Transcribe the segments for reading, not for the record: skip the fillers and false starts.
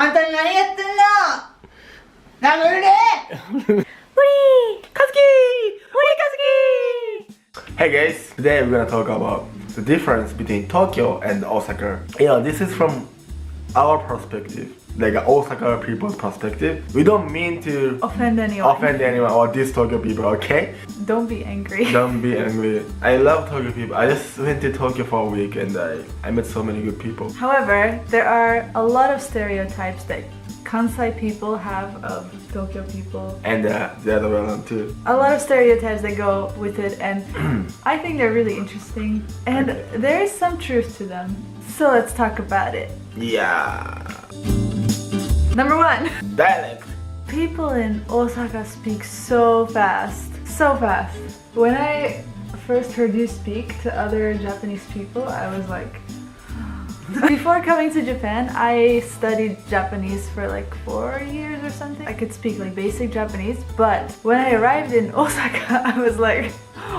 あんた何やってんの殴るでHey guys, today we're gonna talk about the difference between Tokyo and Osaka. This is from our perspective, like Osaka people's perspective. We don't mean to offend anyone or diss Tokyo people, okay? Don't be angry. Don't be angry. I love Tokyo people. I just went to Tokyo for a week and I met so many good people. However, there are a lot of stereotypes that Kansai people have of Tokyo people. And the other way around too. A lot of stereotypes that go with it, and I think they're really interesting. And there is some truth to them. So let's talk about it. Yeah. Number 1. Dialect. People in Osaka speak so fast. So fast. When I first heard you speak to other Japanese people, I was like... Before coming to Japan, I studied Japanese for like 4 years or something. I could speak like basic Japanese, but when I arrived in Osaka, I was like,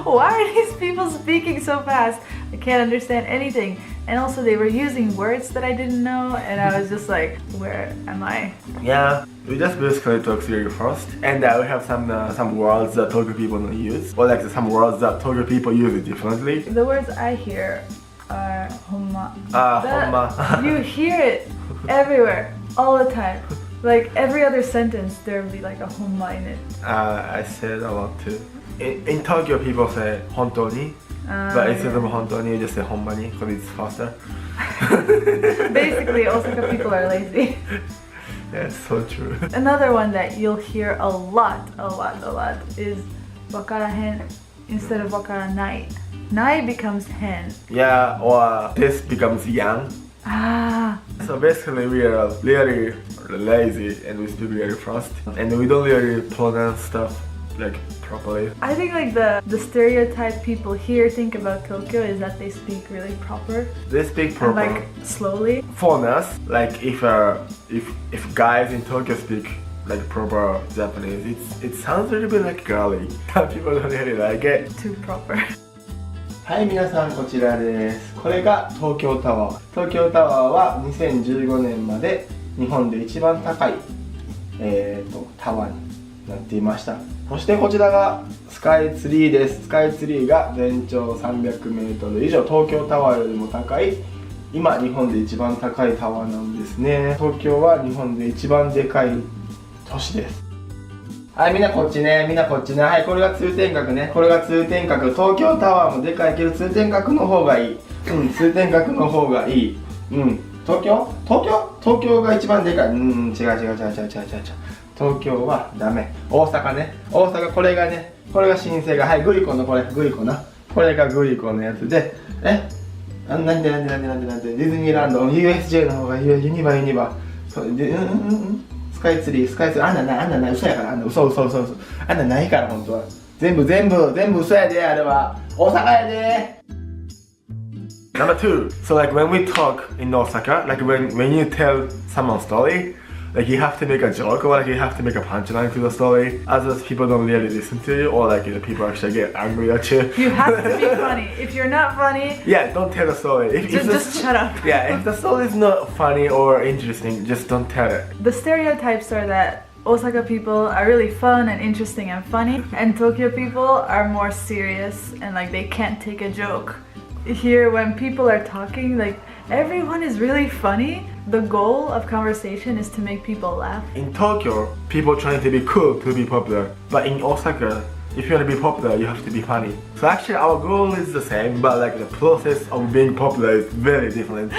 why are these people speaking so fast? I can't understand anything. And also they were using words that I didn't know, and I was just like, where am I? Yeah, we just basically talk theory first, and we have some words that Tokyo people don't use, or like some words that Tokyo people use differently. The words I hear are honma. Honma. You hear it everywhere, all the time. Like every other sentence, there will be like a honma in it. I said a lot too. In Tokyo, people say hontoni, but instead of hontoni, you just say honmani because it's faster. Basically, Osaka people are lazy. That's so true. Another one that you'll hear a lot is wakarahen instead of wakaranai. Nai becomes hen. Yeah, or this becomes yang. Ah. So basically we are really lazy and we speak really fast. And we don't really pronounce stuff like properly. I think like the stereotype people here think about Tokyo is that they speak really proper. They speak proper. And like slowly. For us, like if guys in Tokyo speak like proper Japanese, it sounds a little bit like girly. People don't really like it. Too proper. はい、皆さんこちらです。これが東京タワー。東京タワーは2015年まで日本で一番高い、タワーになっていました。そしてこちらがスカイツリーです。スカイツリーが全長300メートル以上、東京タワーよりも高い、今日本で一番高いタワーなんですね。東京は日本で一番でかい都市です。はい、みんなこっちね、はい、これが通天閣ね、これが通天閣。東京タワーもでかいけど通天閣の方がいい。通天閣の方がいい。東京が一番でかい。違う。東京はダメ。大阪ね、大阪、これが新生が、はい、グリコのこれ、グリコな。これがグリコのやつで、なんで、ディズニーランド、USJ の方が、ユニバ。そうで、スカイツリー、あんなない、嘘やから、嘘。あんなないから、本当は。全部嘘やで、あれは。大阪やで。Number 2. So like when we talk in Osaka, like when you tell someone's story, like you have to make a joke or like you have to make a punchline to the story. Otherwise people don't really listen to you, or like people actually get angry at you. You have to be funny. If you're not funny, yeah, don't tell the story. Just shut up. Yeah, if the story is not funny or interesting, just don't tell it. The stereotypes are that Osaka people are really fun and interesting and funny, and Tokyo people are more serious and like they can't take a joke. Here, when people are talking, like everyone is really funny. The goal of conversation is to make people laugh. In Tokyo, people trying to be cool to be popular, but in Osaka, if you want to be popular, you have to be funny. So actually our goal is the same, but like the process of being popular is very different.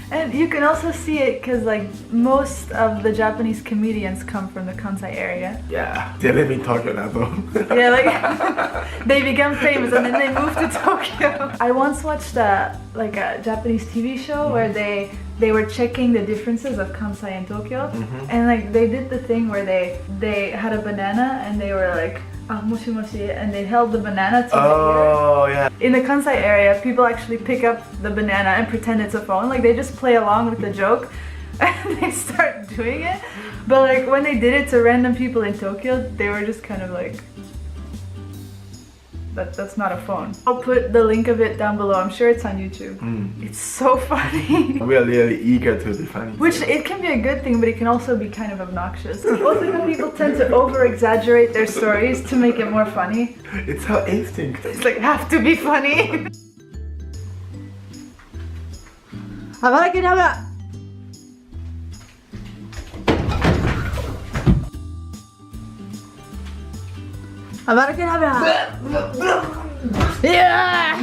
And you can also see it because like most of the Japanese comedians come from the Kansai area. Yeah, they live in Tokyo now though. Yeah, like they become famous and then they move to Tokyo. I once watched a Japanese TV show where they were checking the differences of Kansai and Tokyo, and like they did the thing where they had a banana and they were like, moshi moshi, and they held the banana to the ear. Yeah. In the Kansai area, people actually pick up the banana and pretend it's a phone. Like they just play along with the joke and they start doing it. But like when they did it to random people in Tokyo, they were just kind of like, that's not a phone. I'll put the link of it down below. I'm sure it's on YouTube. It's so funny. We are really eager to be funny. Which it can be a good thing, but it can also be kind of obnoxious. Osaka people tend to over-exaggerate their stories to make it more funny. It's our instinct. It's like, have to be funny. Abracadabra! Abracadabra! Yeah!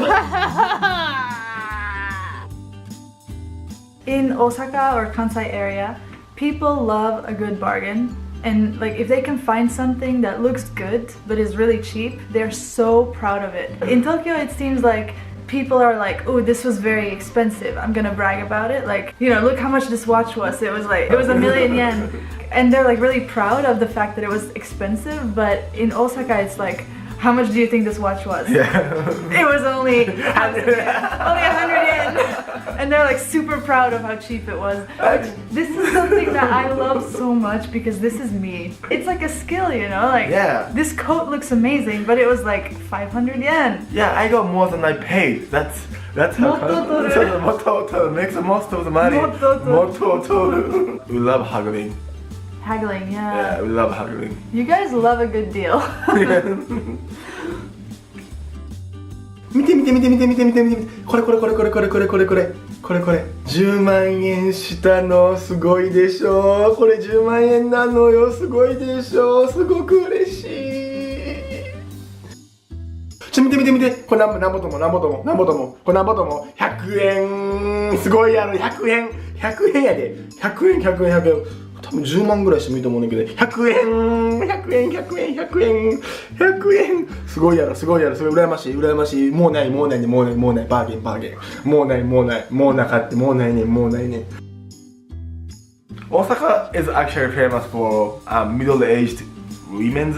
In Osaka or Kansai area, people love a good bargain. And like if they can find something that looks good but is really cheap, they're so proud of it. In Tokyo it seems like people are like, oh, this was very expensive, I'm gonna brag about it. Like, you know, look how much this watch was. It was $1,000,000 yen. And they're like really proud of the fact that it was expensive, but in Osaka it's like, how much do you think this watch was? Yeah. It was only 100 yen. And they're like super proud of how cheap it was. This is something that I love so much because this is me. It's like a skill, you know? Like, yeah. This coat looks amazing, but it was like 500 yen. Yeah, I got more than I paid. That's how Mototoru makes the most of the money. Mototoru. We love haggling. Haggling, yeah. Yeah, we love haggling. You guys love a good deal. 見てこれ10万円したのすごいでしょ。これ10万円なのよ、すごいでしょ。すごく嬉しい。見てこれなんぼともこれなんぼとも100円すごいやろ。100円やで。100円多分10万ぐらいしてもいいと思うんだけど、100円すごいやろ、すごい羨ましい。もうないバーゲンもうなかってもうないね。Osaka is actually famous for middle-aged women's.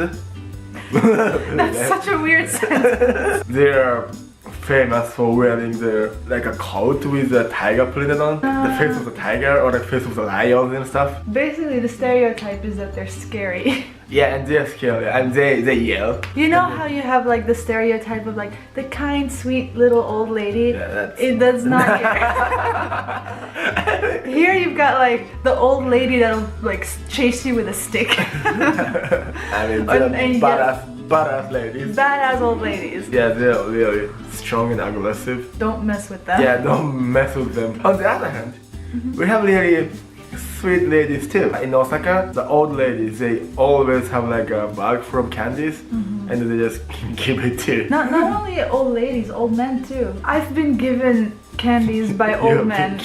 That's such a weird sentence. They're famous for wearing like a coat with a tiger printed on the face of the tiger or the face of the lions and stuff. Basically, the stereotype is that they're scary. Yeah, and they're scary and they yell. You know how you have like the stereotype of like the kind, sweet little old lady? Yeah, that's not here. Here you've got like the old lady that'll like chase you with a stick. I mean, they're badass ladies. Badass old ladies. Yeah, they're really strong and aggressive. Don't mess with them. Yeah, don't mess with them. On the other hand, we have really sweet ladies too. In Osaka, the old ladies, they always have like a bag full of candies and they just give it to. Not only old ladies, old men too. I've been given candies by old men.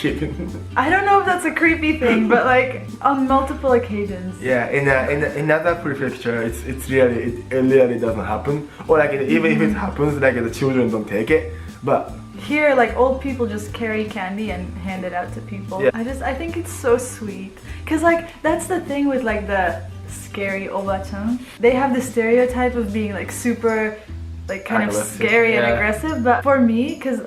I don't know if that's a creepy thing, but like on multiple occasions. Yeah, in another prefecture, it really doesn't happen. Or like even if it happens, like the children don't take it. But here, like old people just carry candy and hand it out to people. Yeah. I think it's so sweet. Cause like that's the thing with like the scary oba-chan. They have the stereotype of being like super like kind of scary and aggressive, but for me, because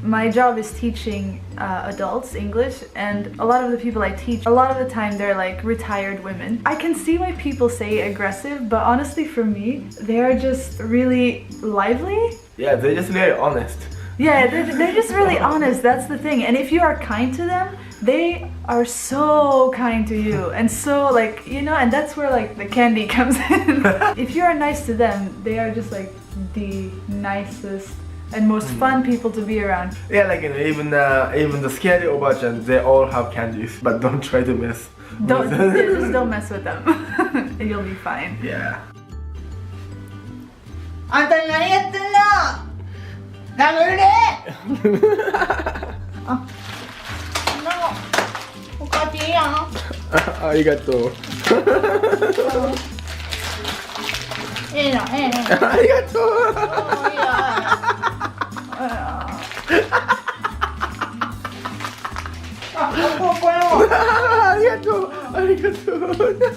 my job is teaching adults English, and a lot of the people I teach, a lot of the time they're like retired women. I can see why people say aggressive, but honestly for me, they're just really lively. Yeah, they're just very honest. Yeah, they're just really honest, that's the thing. And if you are kind to them, they are so kind to you, and so like, you know, and that's where like the candy comes in. If you are nice to them, they are just like the nicest and most fun people to be around. Yeah, like even the scary oba-chan, they all have candies, but don't try to mess. Just don't mess with them. And you'll be fine. Yeah. あんた何やってんの？殴るで。あ、そんなのおかしいやん。ありがとう。ええな。ありがとう。いや。ありがとう。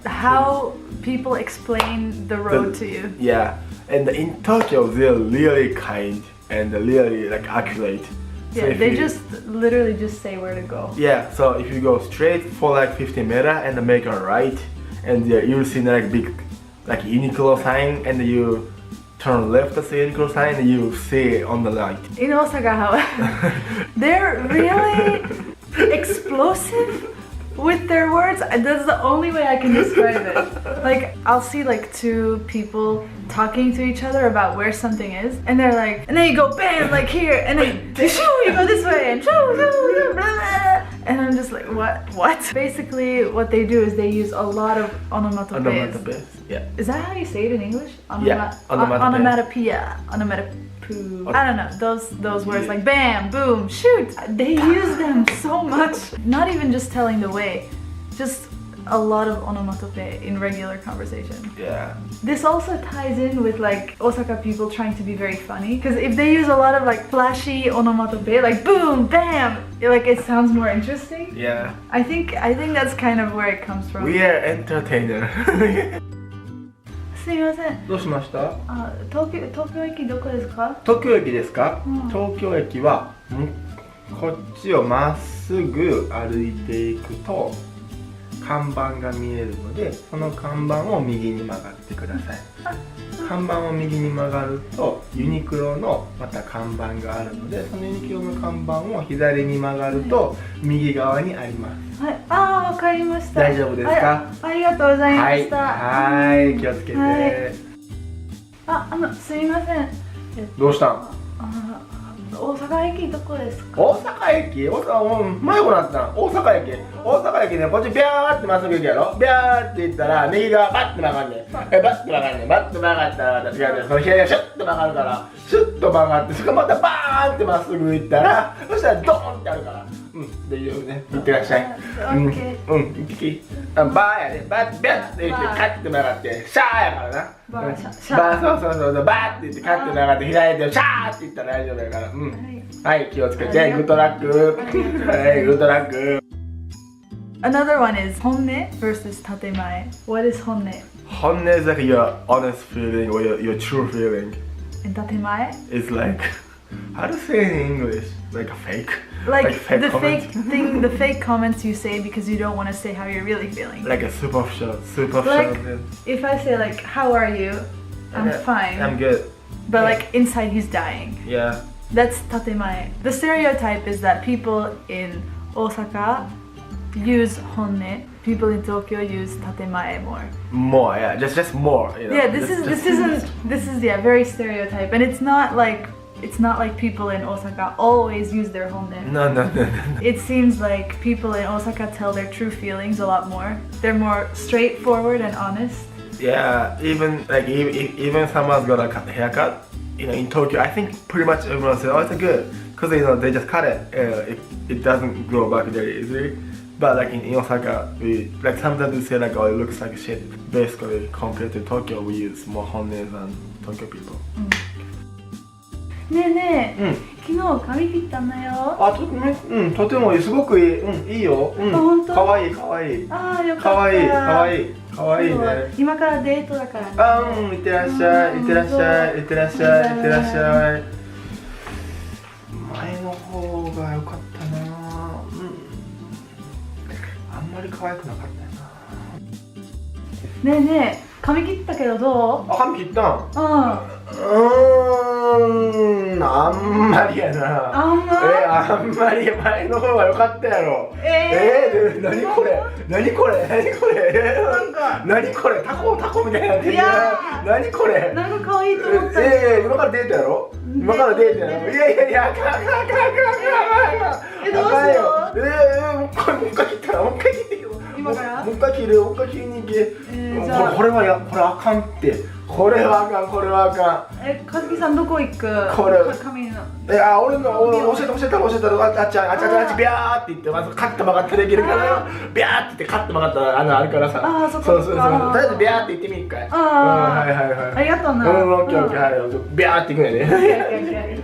How people explain the road to you. Yeah, and in Tokyo they're really kind and really like accurate. Yeah, so they just literally just say where to go. Yeah, so if you go straight for like 50 meters and make a right, and you'll see like big like Uniqlo sign and you turn left to see Uniqlo sign and you see it on the right. In Osaka, however, they're really explosive with their words. That's the only way I can describe it. Like, I'll see like two people talking to each other about where something is, and they're like, and then you go bam, like here, and then shoo, you go this way, and shoo, shoo, shoo, blah, blah. And I'm just like, what? Basically, what they do is they use a lot of onomatopoeias. Onomatopoeias, yeah. Is that how you say it in English? Yeah, onomatopoeia. Onomatopoeia. I don't know, those words like bam, boom, shoot. They use them so much. Not even just telling the way, just a lot of onomatopoeia in regular conversation. Yeah. This also ties in with like Osaka people trying to be very funny, because if they use a lot of like flashy onomatopoeia, like boom, bam, like it sounds more interesting. Yeah. I think that's kind of where it comes from. We are entertainer. すみません。どうしました？東京駅どこですか？東京駅ですか？うん、東京駅はこっちをまっすぐ歩いていくと看板が見えるので、その看板を右に曲がってください。看板を右に曲がるとユニクロのまた看板があるので、そのユニクロの看板を左に曲がると右側にあります。はい、わかりました。大丈夫ですか？ありがとうございました。はい、気をつけて。はい、すみません。どうしたん？大阪駅どこですか？大阪駅？迷子なったん？大阪駅ね、こっちビャーってまっすぐ行くやろ。ビャーって行ったら右側バッて曲がんねん。バッて曲がんねん。バッて曲がったら違う、その左がシュッと曲がるから、シュッと曲がって、それからまたバーンってまっすぐ行ったら、そしたらドーンってあるから。っていうね、行ってらっしゃい。行ってき。バーやね、バッビャッて言ってカッて曲がってシャーやからな。そうバーって言ってカッて曲がって左手をシャーって言ったら大丈夫やから。はい、気をつけて。グッドラック。はい、グッドラック。Another one is 本音 versus 建前。What is 本音？本音 is like your honest feeling or your true feeling. And 建前 is like, how to say it in English? Like a fake. Like the fake thing, the fake comments you say because you don't want to say how you're really feeling. Like a superficial. Like, if I say like, how are you? I'm fine. I'm good. But like inside he's dying. Yeah. That's tatemae. The stereotype is that people in Osaka use honne. People in Tokyo use tatemae more. More, yeah. Just more. You know? Yeah, this is very stereotype, and it's not like people in Osaka always use their honne. No. It seems like people in Osaka tell their true feelings a lot more. They're more straightforward and honest. Yeah, even someone's got a haircut, you know, in Tokyo, I think pretty much everyone says, oh, it's good, because you know they just cut it. It doesn't grow back very easily. But like in Osaka, we like sometimes we say like, oh, it looks like shit. Basically, compared to Tokyo, we use more honne than Tokyo people. ねえねえ、昨日髪切ったんだよ。とてもいい、すごくいい、いいよ。かわいい。ああ、よかった。かわいいね。今からデートだからね。いってらっしゃい。前の方が良かったな。あんまり可愛くなかったよな。ねえねえ、髪切ったけどどう？髪切ったん？あんまりやな。あんまり前の方が良かったやろ。何これタコみたいになってる。何これ。なんか可愛いと思った。今からデートやろ。いやあかん。どうしよう。もう一回切ったらもう一回切ってよ。今から？もう一回切るに行け。これあかんって。これはあかん。かずきさんどこ行く？これ髪の。俺の教えたらあっちビャーって言ってまずカッと曲がってできるからビャーって言ってカッと曲がったらあるからさ。そうとりあえずビャーって言ってみるかい。はいありがとうな。オッケーはいビャーっていくんやね。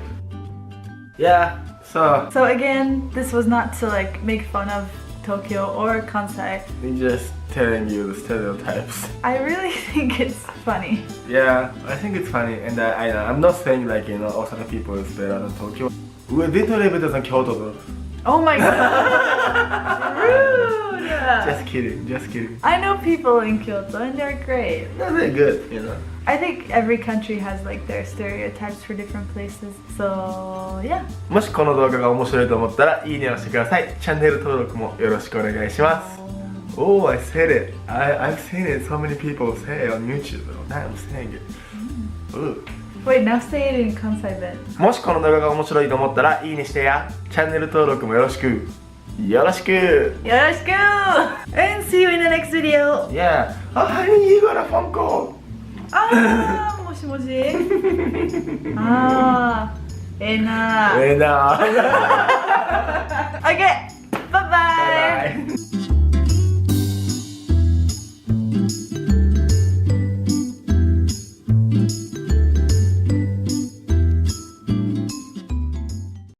Yeah, so again, this was not to like make fun of Tokyo or Kansai. We're just telling you the stereotypes. I really think it's funny. Yeah, I think it's funny, and I'm not saying like Osaka people is better than Tokyo. We didn't live in Kyoto though. Oh my god! Rude. Just kidding. kidding, just kidding. I know people in Kyoto and they're great. No, they're good, you know. I think every country has like their stereotypes for different places. So yeah. もしこの動画が面白いと思ったらいいねをしてください。チャンネル登録もよろしくお願いします。Oh, I said it. I've seen it. So many people say it on YouTube. Now I'm saying it. Wait, now say it in Kansai then. もしこの動画が面白いと思ったらいいねしてや。チャンネル登録もよろしく。よろしく。Yoroshiku! And see you in the next video. Yeah. Oh, honey, you got a phone call. Ah, moshi moshi. Ah, ena. Ena. Okay, bye bye. Bye bye.